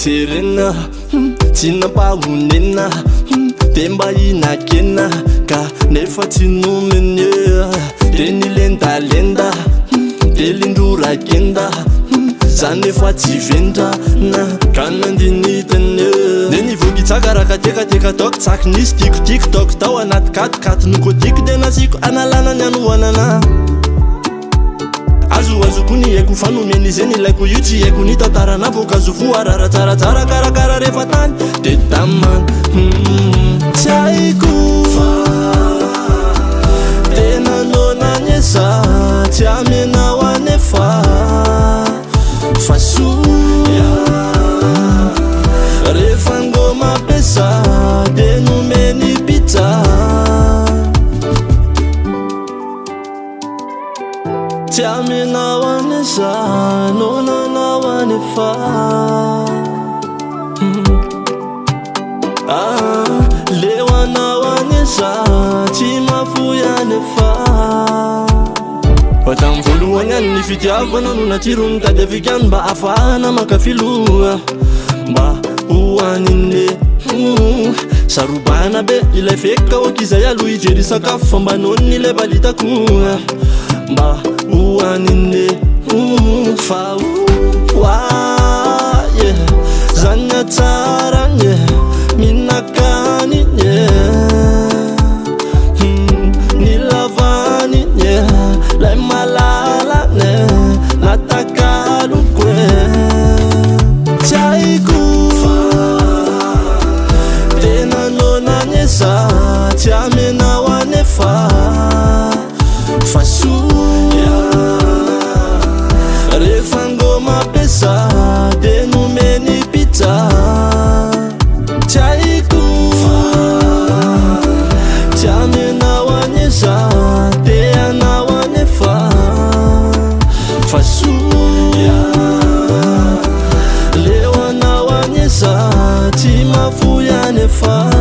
serena tsy nampahonena de mba inakena ka nefa tsy nomene de nilendalenda de lindorakenda zany efa tsy vendrana ka nandinitene de nivoakitsaka rakatekateka taoko tsaky nisy tikotiko tao anaty katikaty nokotiko de nasiko analana ny anohanana azo kony haiko fanomeny zeny ilaiko io tsy haiko ny tantarana voankazo voarara tsaratsara karakara rehefa tany de tamana tsy haiko tena nonany esa tsy amenao anefa fa soa rehefa ngoma pesa de nomeny pizza tsy amenao anesa nonanao anefa leo anao anesa tsy mafoy anefa Batang voalohany ny fitiavana no natsirony tady avikany mba afahana makafiloa mba hoanine sarobana be ilay feka okizay aloha ijery sakafo fa mba nony le balitako mba hoanine fa oaye zany atsaranye minakanine nilavanine lay malalane natakalokwe tsy haiko tena nonanyesa tsy amenao anefa fa soa rehefa ngoma pesa de nomeny pizza tsy haiko tsy amenao anesa de anao anefa fa soa leo anao anesa tsy mafoy anefa